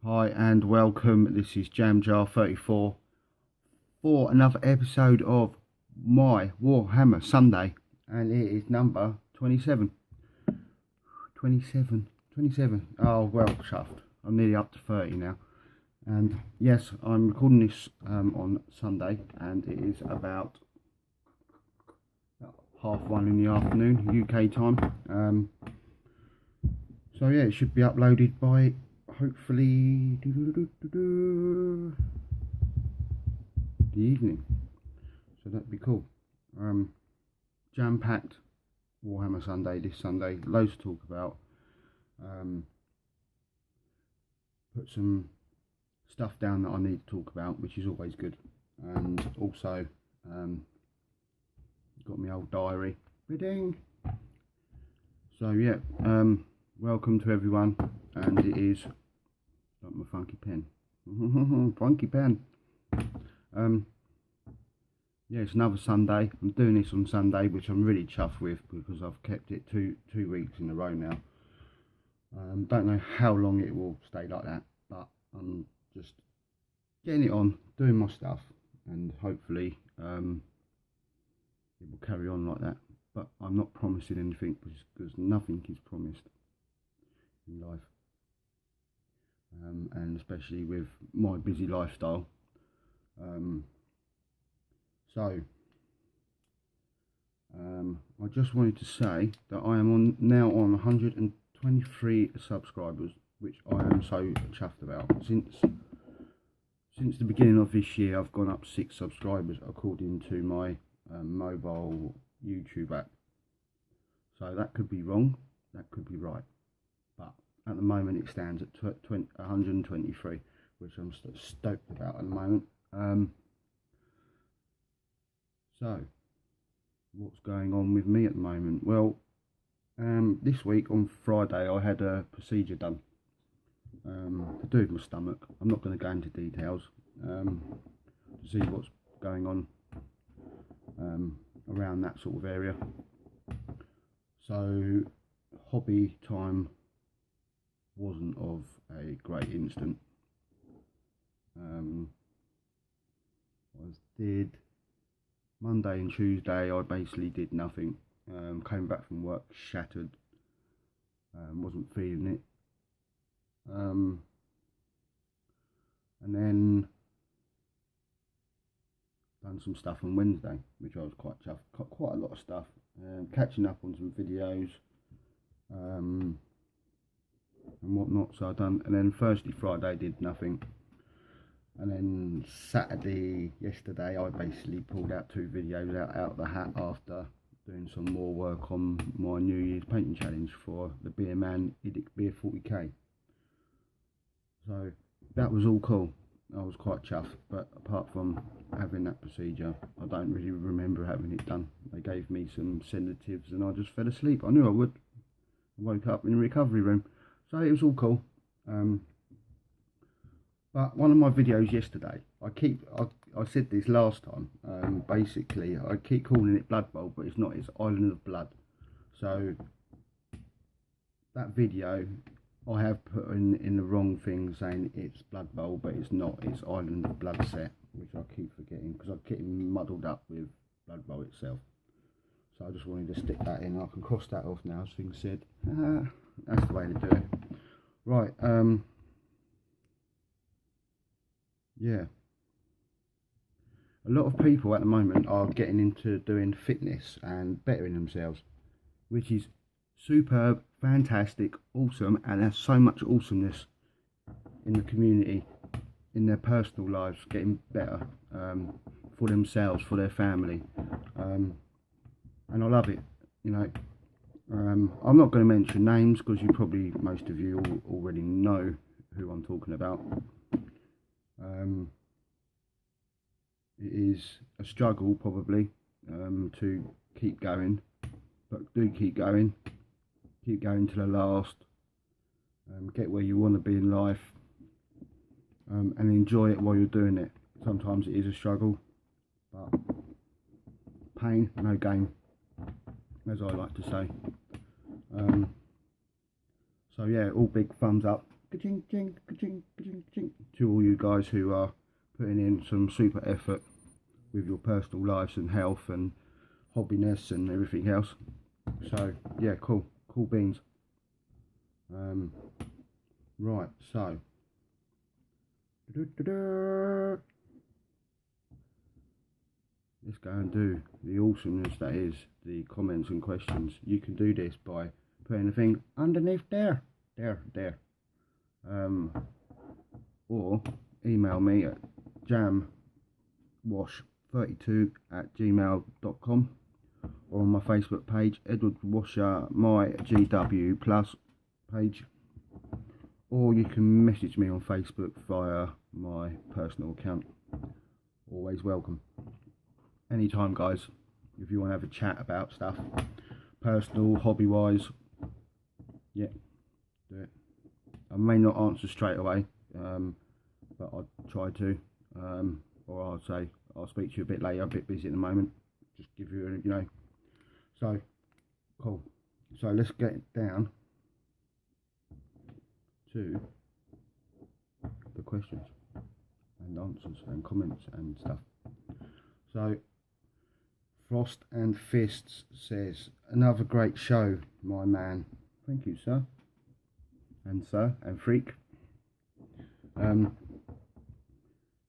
Hi and welcome. This is Jam Jar 34 for another episode of my Warhammer Sunday, and it is number 27. 27. Oh well, chuffed. I'm nearly up to 30 now. And yes, I'm recording this on Sunday, and it is about 1:30 in the afternoon, UK time. So yeah, it should be uploaded by hopefully the evening, so that'd be cool. Jam-packed Warhammer Sunday this Sunday, loads to talk about. Put some stuff down that I need to talk about, which is always good, and also got my old diary reading. So yeah, welcome to everyone, and it is like my funky pen. Funky pen. Yeah, it's another Sunday. I'm doing this on Sunday, which I'm really chuffed with because I've kept it two weeks in a row now. Don't know how long it will stay like that, but I'm just getting it on, doing my stuff, and hopefully it will carry on like that. But I'm not promising anything because nothing is promised in life. And especially with my busy lifestyle. I just wanted to say that I am now on 123 subscribers, which I am so chuffed about. Since the beginning of this year, I've gone up 6 subscribers according to my mobile YouTube app. So that could be wrong, that could be right, but at the moment it stands at 123, which I'm stoked about at the moment. So what's going on with me at the moment? Well, this week on Friday I had a procedure done to do with my stomach. I'm not going to go into details to see what's going on around that sort of area. So hobby time wasn't of a great instant. Did Monday and Tuesday I basically did nothing. Came back from work shattered, wasn't feeling it, and then done some stuff on Wednesday, which I was quite chuffed. Quite a lot of stuff, catching up on some videos and whatnot. So I done, and then Thursday, Friday did nothing, and then Saturday, yesterday, I basically pulled out 2 videos out of the hat after doing some more work on my New Year's painting challenge for the Beer Man Edict Beer 40k. So that was all cool. I was quite chuffed, but apart from having that procedure, I don't really remember having it done. They gave me some sedatives and I just fell asleep. I knew I would. I woke up in the recovery room, so it was all cool. But one of my videos yesterday, I said this last time, basically I keep calling it Blood Bowl, but it's not, it's Island of Blood. So that video I have put in the wrong thing, saying it's Blood Bowl, but it's not, it's Island of Blood set, which I keep forgetting because I keep muddled up with Blood Bowl itself. So I just wanted to stick that in. I can cross that off now, as things said. That's the way to do it. Right, yeah. A lot of people at the moment are getting into doing fitness and bettering themselves, which is superb, fantastic, awesome, and there's so much awesomeness in the community, in their personal lives, getting better for themselves, for their family, and I love it, you know. I'm not going to mention names because most of you already know who I'm talking about. It is a struggle probably to keep going, but do keep going to the last, get where you want to be in life, and enjoy it while you're doing it. Sometimes it is a struggle, but pain no gain, as I like to say. So yeah, all big thumbs up ka-ching, ching, ka-ching, ka-ching, ka-ching, to all you guys who are putting in some super effort with your personal lives and health and hobbiness and everything else. So yeah, cool beans. Right, so let's go and do the awesomeness that is the comments and questions. You can do this by putting the thing underneath there, or email me at jamwash32@gmail.com, or on my Facebook page, Edward Washer, my GW Plus page, or you can message me on Facebook via my personal account. Always welcome. Anytime, guys, if you want to have a chat about stuff, personal, hobby wise, yeah, do it. I may not answer straight away, but I'll try to, or I'll say I'll speak to you a bit later. I'm a bit busy at the moment. Just give you, So cool. So let's get down to the questions and answers and comments and stuff. So Frost and Fists says, another great show, my man. Thank you, sir. And freak.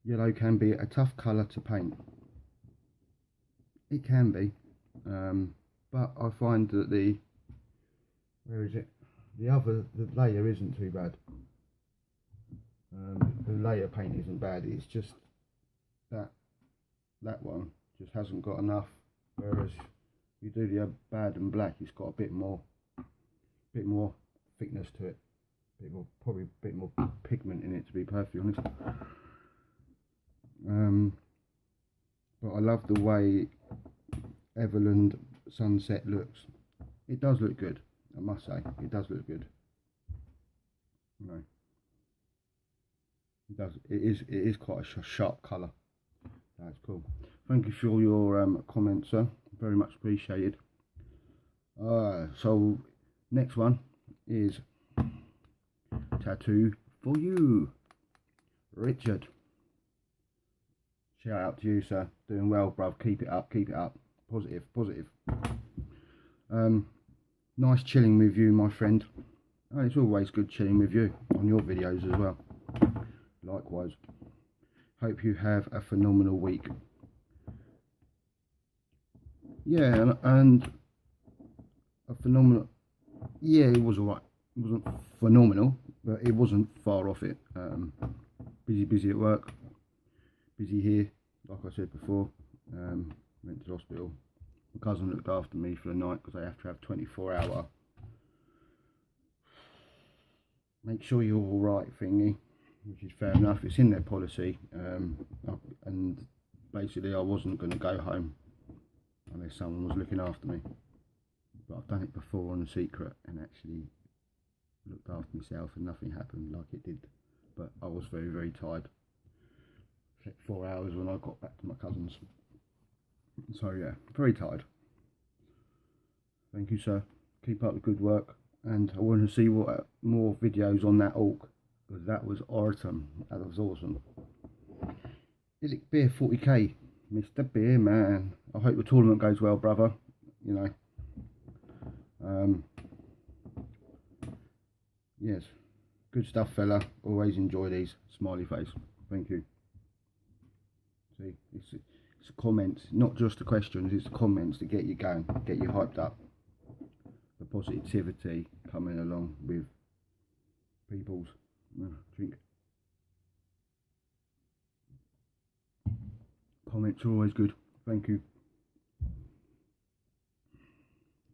Yellow can be a tough colour to paint. It can be, but I find that the layer isn't too bad. The layer paint isn't bad. It's just that one just hasn't got enough. Whereas you do the bad and black, it's got a bit more thickness to it. Probably a bit more pigment in it, to be perfectly honest. But I love the way Everland Sunset looks. It does look good, I must say. It does look good. It does. It is quite a sharp colour. That's cool. Thank you for your comments, sir. Very much appreciated. So next one is tattoo for you, Richard. Shout out to you, sir. Doing well, bruv. Keep it up. Positive. Nice chilling with you, my friend. It's always good chilling with you on your videos as well. Likewise. Hope you have a phenomenal week. Yeah, and a phenomenal. Yeah, it was alright. It wasn't phenomenal, but it wasn't far off it. Busy at work. Busy here, like I said before. Went to the hospital. My cousin looked after me for the night because I have to have 24-hour make sure you're alright thingy, which is fair enough. It's in their policy, and basically I wasn't going to go home unless someone was looking after me. But I've done it before on a secret and actually looked after myself and nothing happened like it did. But I was very, very tired. Slept 4 hours when I got back to my cousin's. So yeah, very tired. Thank you, sir. Keep up the good work. And I want to see what more videos on that Orc, because that was awesome. That was awesome. Is it Beer 40k? Mr. Beer Man. I hope the tournament goes well, brother. Yes. Good stuff, fella. Always enjoy these. Smiley face. Thank you. See, it's comments, not just the questions, it's the comments that get you going, get you hyped up. The positivity coming along with people's drink. Comments are always good. Thank you.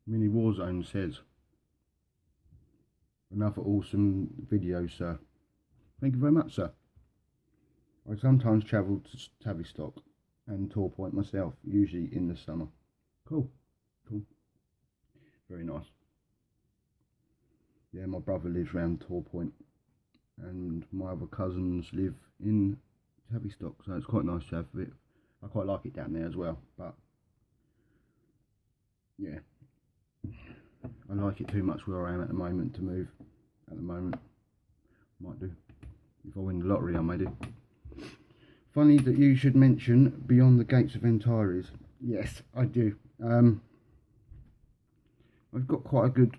Mini Warzone says, another awesome video, sir. Thank you very much, sir. I sometimes travel to Tavistock and Tor Point myself, usually in the summer. Cool. Very nice. Yeah, my brother lives around Tor Point and my other cousins live in Tavistock, so it's quite nice to have a bit. I quite like it down there as well, but yeah, I like it too much where I am at the moment to move. At the moment, I win the lottery, I may do. Funny that you should mention Beyond the Gates of Antares. Yes, I do. I've got quite a good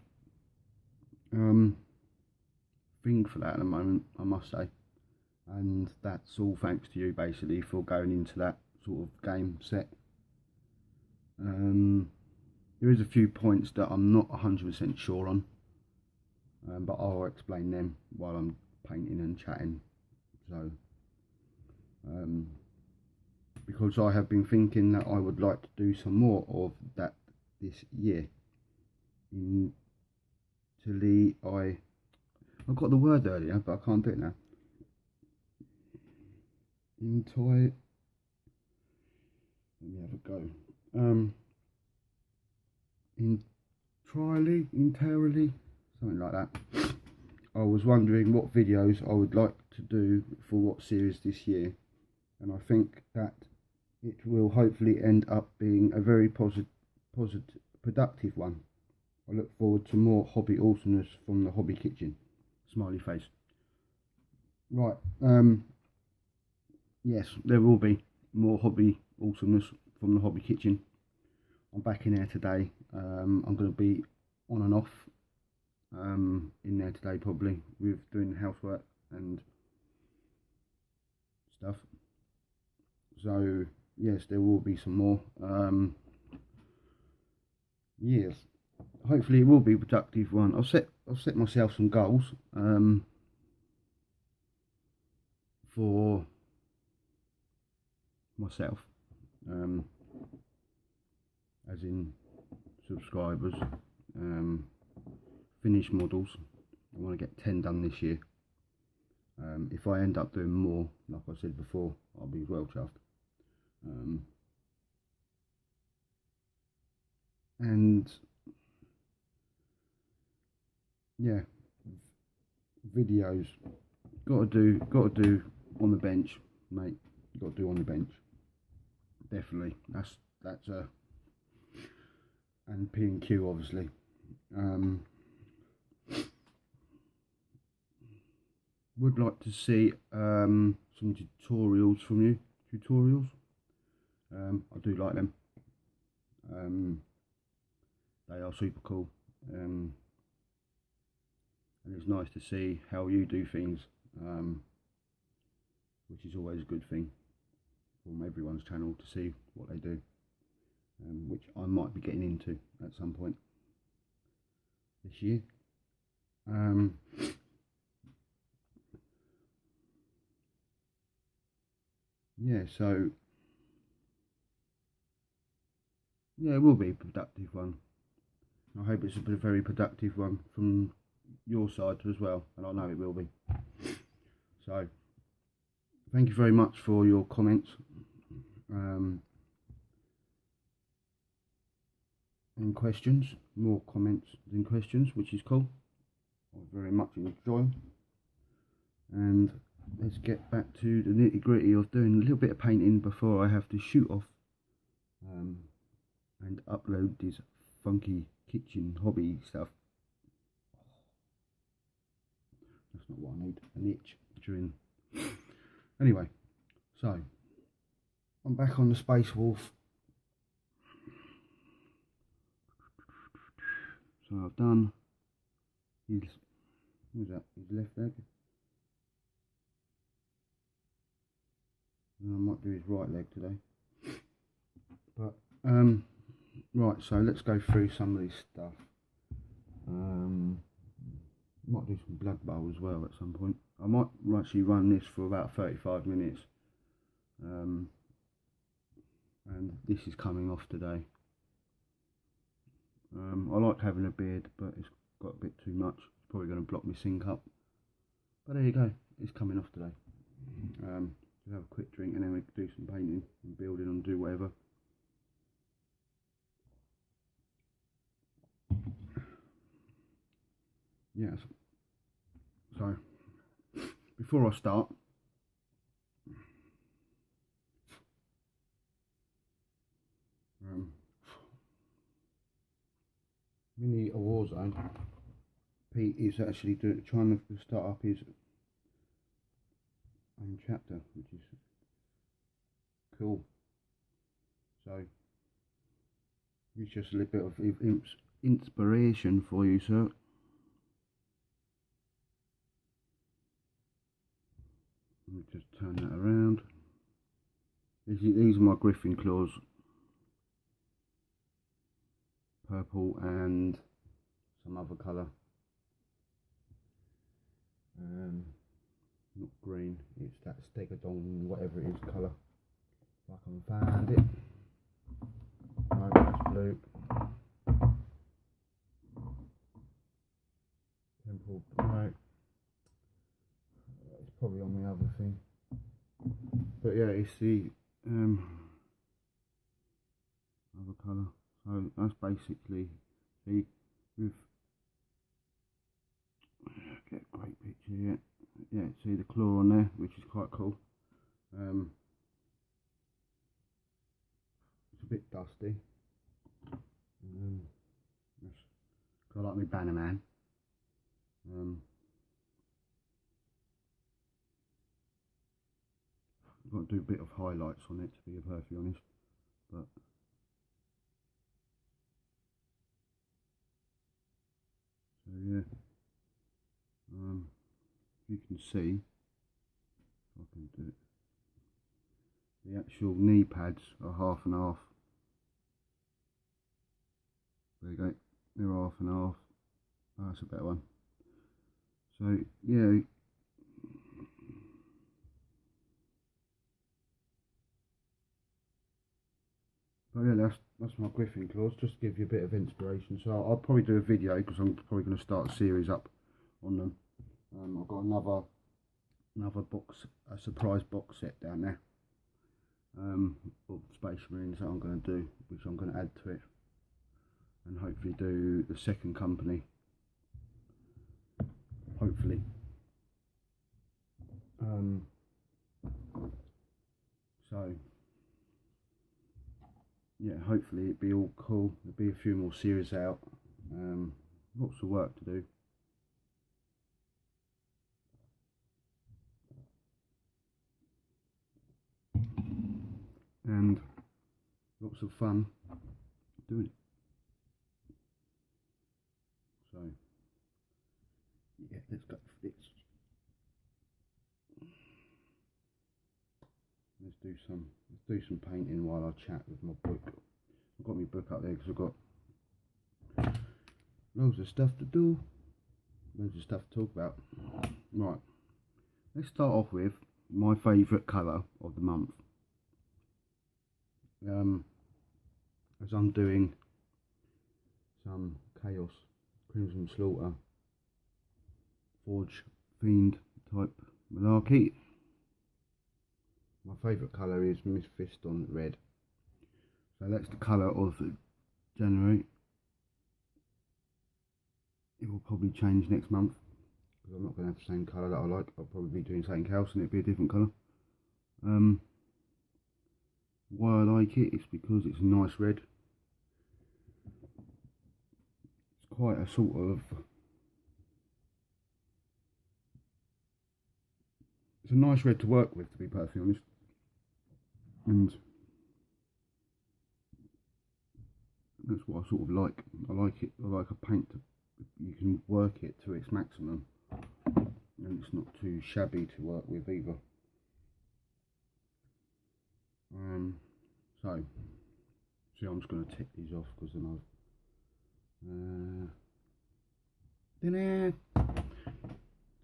thing for that at the moment, I must say. And that's all thanks to you, basically, for going into that sort of game set. There is a few points that I'm not 100% sure on, but I'll explain them while I'm painting and chatting. So, because I have been thinking that I would like to do some more of that this year. I got the word earlier, but I can't do it now. Let me have a go. Entirely, something like that. I was wondering what videos I would like to do for what series this year, and I think that it will hopefully end up being a very productive one. I look forward to more hobby awesomeness from the hobby kitchen. Smiley face. Right, yes, there will be more hobby awesomeness from the hobby kitchen. I'm back in there today. I'm going to be on and off in there today, probably with doing housework and stuff. So yes, there will be some more. Yes, hopefully it will be a productive one. I've set myself some goals for myself, as in subscribers, finished models. I want to get 10 done this year. If I end up doing more, like I said before, I'll be well chuffed. And yeah, videos got to do on the bench, mate. Got to do on the bench, definitely. That's a, and P&Q obviously. Would like to see some tutorials from you. I do like them. They are super cool. And it's nice to see how you do things, which is always a good thing from everyone's channel to see what they do, which I might be getting into at some point this year. Yeah, so yeah, it will be a productive one. I hope it's a very productive one from your side as well, and I know it will be. So thank you very much for your comments and questions. More comments than questions, which is cool. I very much enjoy. And let's get back to the nitty gritty of doing a little bit of painting before I have to shoot off and upload this funky kitchen hobby stuff. That's not what I need, an itch during. Anyway, so I'm back on the Space Wolf. So I've done his, what was that, his left leg. And I might do his right leg today. But right, so let's go through some of this stuff. Might do some Blood Bowl as well at some point. I might actually run this for about 35 minutes. And this is coming off today. I like having a beard, but it's got a bit too much. It's probably going to block my sync up. But there you go, it's coming off today. We'll have a quick drink and then we can do some painting and building and do whatever. Yes. So before I start, Mini Warzone. Pete is actually trying to start up his main chapter, which is cool. So it's just a little bit of inspiration for you, sir. Let me just turn that around. These are my Griffin claws, purple and some other colour. Not green, it's that Stegodon, whatever it is, colour. If I can find it. No, that's blue. Temple, no. It's probably on the other thing. But yeah, it's the other colour. So that's basically, see, with, get a great picture here. Yeah, see the claw on there, which is quite cool. It's a bit dusty. I like my Banner Man. I've got to do a bit of highlights on it, to be perfectly honest, but so yeah, you can see, if I can do it, the actual knee pads are half and half. There you go, they're half and half. Oh, that's a better one. So yeah, but yeah, that's my Griffin claws, just to give you a bit of inspiration. So I'll probably do a video, because I'm probably going to start a series up on them. I've got another box, a surprise box set down there, of Space Marines that I'm going to do, which I'm going to add to it, and hopefully do the second company, hopefully. So yeah, hopefully it'd be all cool. There'll be a few more series out. Lots of work to do. And lots of fun doing it. So yeah, let's go for this. Let's do some painting while I chat with my book. I've got my book up there because I've got loads of stuff to do, loads of stuff to talk about. Right, let's start off with my favourite colour of the month. As I'm doing some Chaos, Crimson Slaughter, Forge Fiend type malarkey, my favourite colour is Mephiston Red. So that's the colour of January. It will probably change next month, because I'm not going to have the same colour that I like. I'll probably be doing something else and it'll be a different colour. Why I like it is because it's a nice red. It's quite a sort of, it's a nice red to work with, to be perfectly honest. And that's what I sort of like. I like it. I like a paint you can work it to its maximum, and it's not too shabby to work with either. So see, I'm just going to tick these off, because then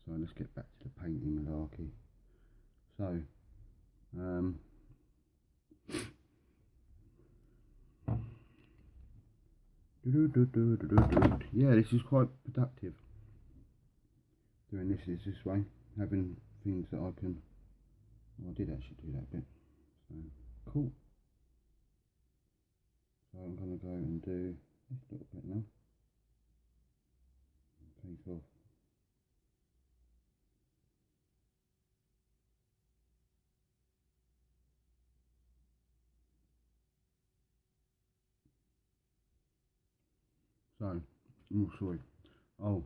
so let's get back to the painting malarkey. So yeah, this is quite productive, doing this way, having things that I can, well, I did actually do that bit, so cool. So I'm going to go and do this little bit now, take off. So, oh sorry, oh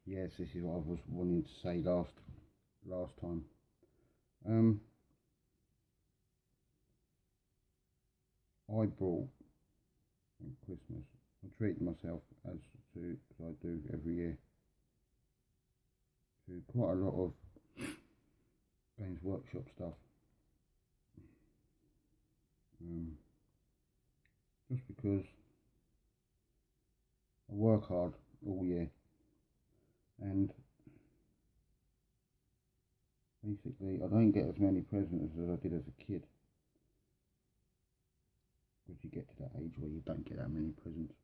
yes, this is what I was wanting to say last. last time. I brought at Christmas, I treated myself as I do every year, to quite a lot of Games Workshop stuff. Just because I work hard all year, and basically I don't get as many presents as I did as a kid. Because you get to that age where you don't get that many presents.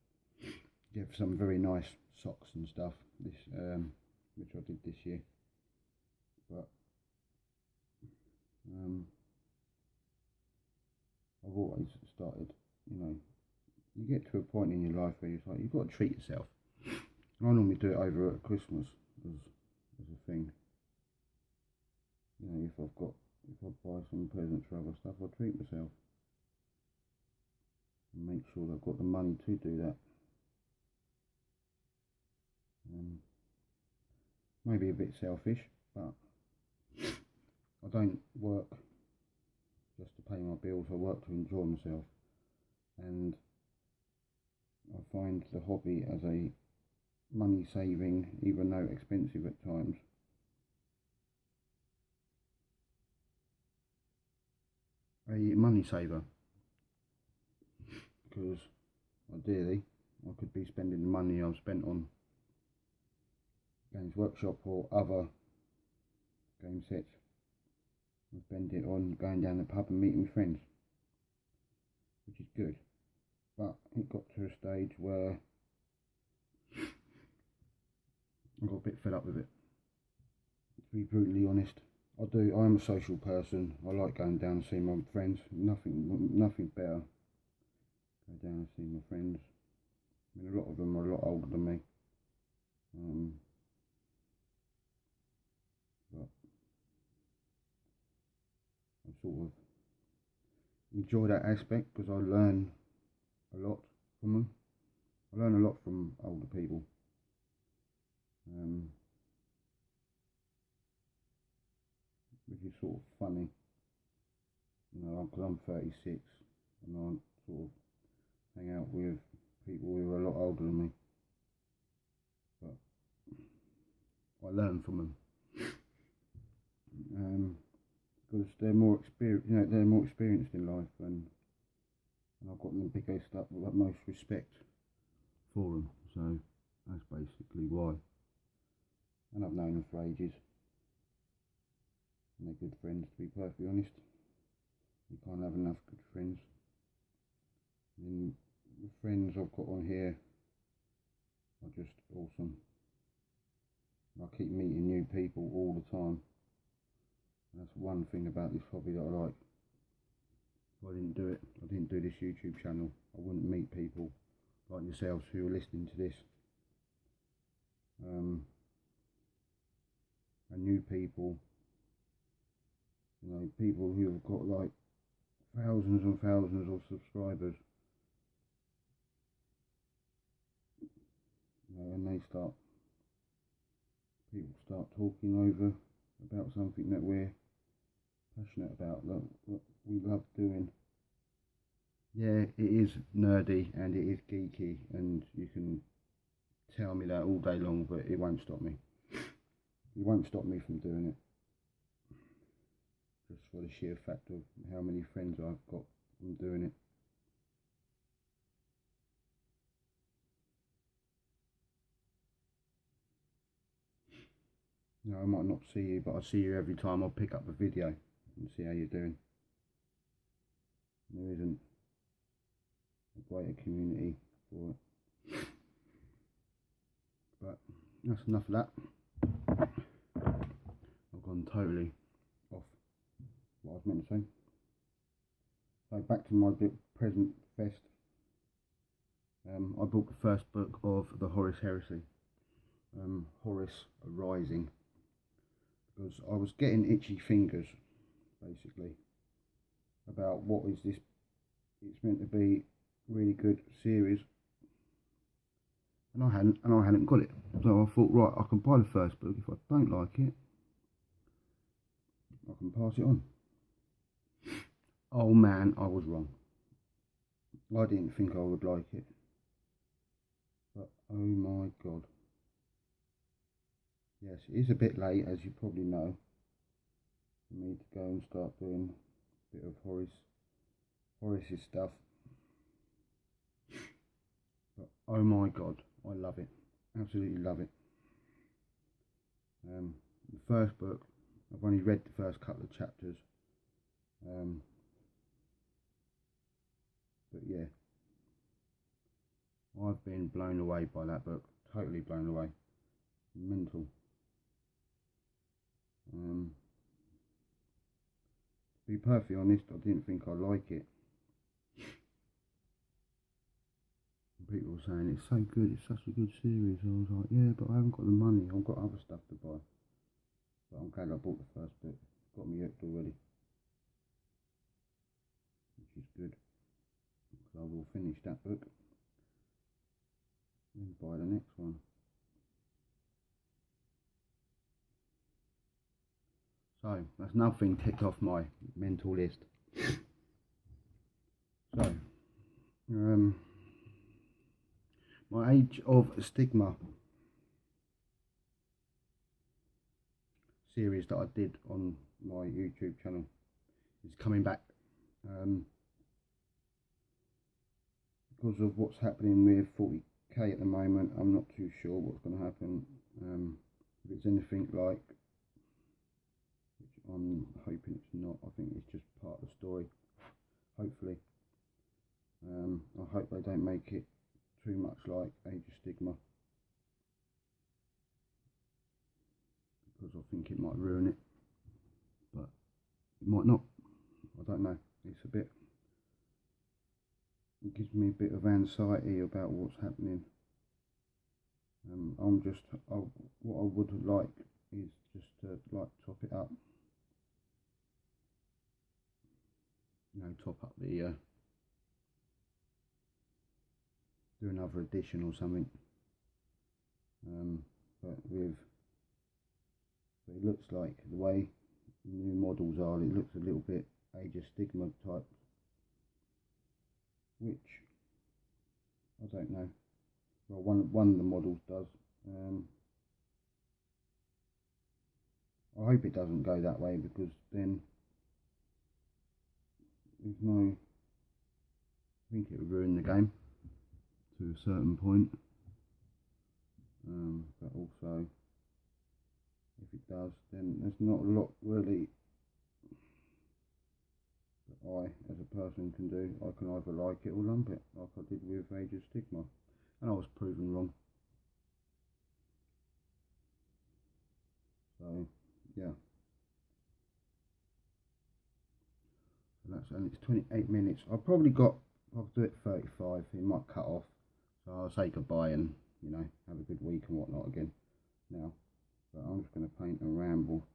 You have some very nice socks and stuff, which I did this year. But I've always started, you get to a point in your life where it's like, you've got to treat yourself. And I normally do it over at Christmas as a thing. If I buy some presents for other stuff, I treat myself. And make sure that I've got the money to do that. Maybe a bit selfish, but I don't work just to pay my bills. I work to enjoy myself, and I find the hobby as a money saving, even though expensive at times. A money saver, because ideally I could be spending the money I've spent on Games Workshop or other game sets, and spend it on going down the pub and meeting friends, which is good. But it got to a stage where I got a bit fed up with it, to be brutally honest. I'm a social person. I like going down and seeing my friends. Nothing better. Go down and see my friends. I mean, a lot of them are a lot older than me. But I sort of enjoy that aspect because I learn a lot from them. I learn a lot from older people. Which is sort of funny, because I'm 36 and I sort of hang out with people who are a lot older than me, but I learn from them because they're more experienced. They're more experienced in life, and I've got the biggest, most respect for them. So that's basically why. And I've known them for ages. And they're good friends, to be perfectly honest. You can't have enough good friends. And the friends I've got on here are just awesome. I keep meeting new people all the time. That's one thing about this hobby that I like. If I didn't do this YouTube channel, I wouldn't meet people like yourselves who are listening to this. And new people. People who have got like thousands and thousands of subscribers, and people start talking over about something that we're passionate about, that we love doing. Yeah, it is nerdy and it is geeky, and you can tell me that all day long, but it won't stop me. It won't stop me from doing it. Just for the sheer fact of how many friends I've got from doing it. I might not see you, but I see you every time I pick up a video and see how you're doing. There isn't a greater community for it. But that's enough of that. I've gone totally off what I was meant to say. So back to my present fest. I bought the first book of the Horus Heresy, Horus Rising, because I was getting itchy fingers, basically, about what is this. It's meant to be a really good series, and I hadn't got it. So I thought, right, I can buy the first book. If I don't like it, I can pass it on. Oh man, I was wrong. I didn't think I would like it, but oh my god. Yes, it is a bit late, as you probably know, for me to go and start doing a bit of Horace's stuff. But oh my god, I love it. Absolutely love it. The first book, I've only read the first couple of chapters. But yeah, I've been blown away by that book. Totally blown away. Mental. To be perfectly honest, I didn't think I'd like it. People were saying it's so good, it's such a good series. I was like, yeah, but I haven't got the money. I've got other stuff to buy. But I'm glad I bought the first book. It's got me hooked already, which is good. So I will finish that book and buy the next one. So that's nothing ticked off my mental list. So, my Age of Stigma series that I did on my YouTube channel is coming back. Because of what's happening with 40k at the moment, I'm not too sure what's going to happen. If it's anything like, which I'm hoping it's not, I think it's just part of the story, hopefully. I hope they don't make it too much like Age of Stigma, because I think it might ruin it, but it might not. I don't know. It's a bit, it gives me a bit of anxiety about what's happening. What I would like is just to top it up, top up the do another edition or something. But it looks like the way new models are, it looks a little bit Age of Stigma type, which I don't know. Well, one of the models does. I hope it doesn't go that way, because then there's no. I think it would ruin the game to a certain point. But also, if it does, then there's not a lot really that I, as a person, can do. I can either like it or lump it, like I did with Age of Stigma, and I was proven wrong. So yeah. So that's, and it's 28 minutes. I'll do it 35. It might cut off. So I'll say goodbye and have a good week and whatnot again now. But I'm just going to paint and ramble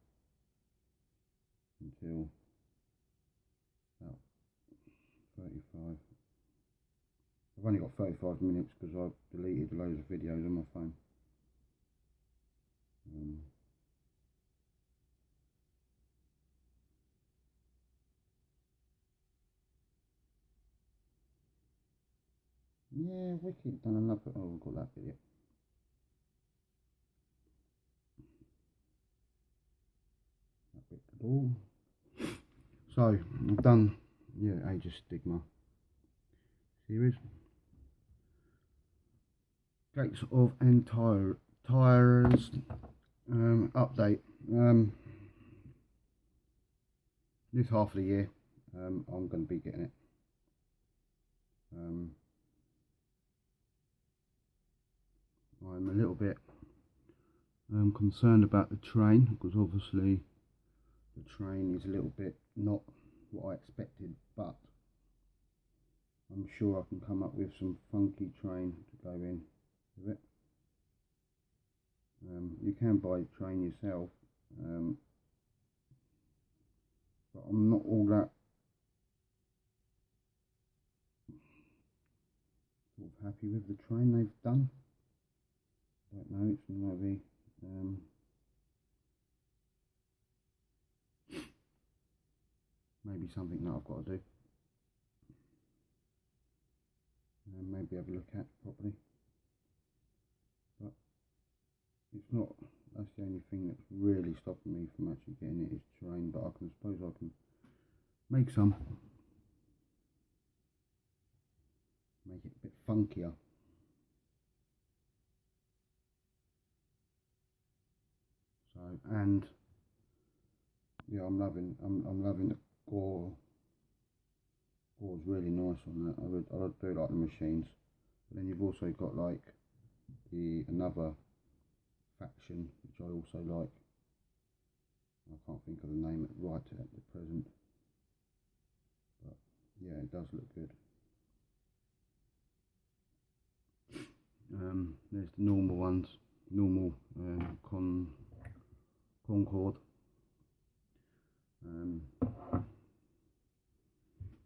until about 35. I've only got 35 minutes because I've deleted loads of videos on my phone. Yeah, wicked. Done another. Oh, we've got that video. That bit at all. So I've done Age of Stigma series. Gates of Antares update. This half of the year, I'm going to be getting it. I'm a little bit concerned about the train, because obviously the train is a little bit not what I expected, but I'm sure I can come up with some funky train to go in with it. You can buy the train yourself, but I'm not all that sort of happy with the train they've done. Don't know, it's maybe maybe something that I've got to do. And maybe have a look at properly. But it's not, that's the only thing that's really stopping me from actually getting it is terrain, but I suppose I can make some. Make it a bit funkier. So, and yeah, I'm loving the gore. Gore's really nice on that. I do like the machines, but then you've also got like another faction which I also like. I can't think of the name right at the present, but yeah, it does look good. There's the normal ones, normal Concord,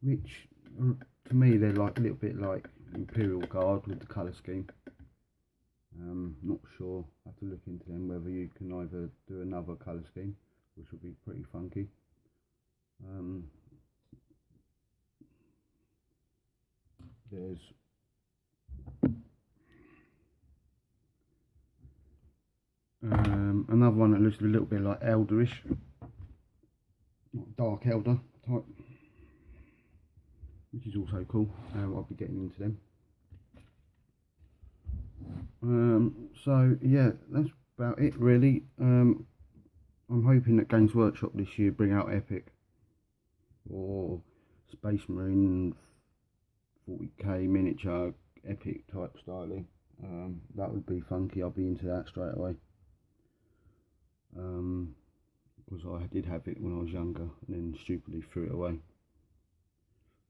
which to me they're like a little bit like Imperial Guard with the colour scheme. Not sure, I have to look into them whether you can either do another colour scheme, which would be pretty funky. There's another one that looks a little bit like Elderish, not Dark Elder type, which is also cool. I'll be getting into them. So yeah, that's about it really. I'm hoping that Games Workshop this year bring out Epic or Space Marine 40k miniature Epic type styling. That would be funky. I'll be into that straight away. Because I did have it when I was younger and then stupidly threw it away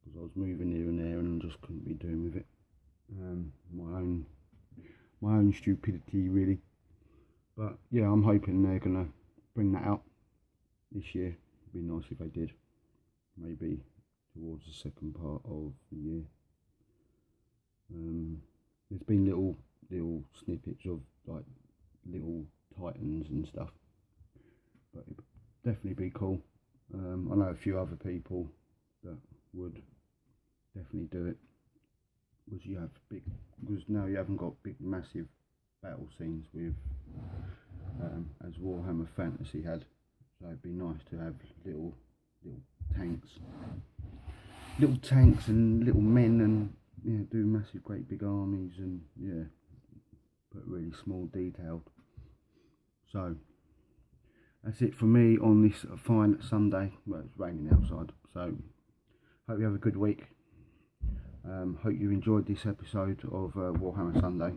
because I was moving here and there and just couldn't be doing with it. My own stupidity really. But yeah, I'm hoping they're gonna bring that out this year. It'd be nice if they did, maybe towards the second part of the year. There's been little snippets of like little Titans and stuff, but it'd definitely be cool. I know a few other people that would definitely do it, because now you haven't got big massive battle scenes with as Warhammer Fantasy had, so it'd be nice to have little tanks and little men, and yeah, do massive great big armies, and yeah, but really small detailed. So that's it for me on this fine Sunday. Well, it's raining outside, so hope you have a good week. Hope you enjoyed this episode of Warhammer Sunday.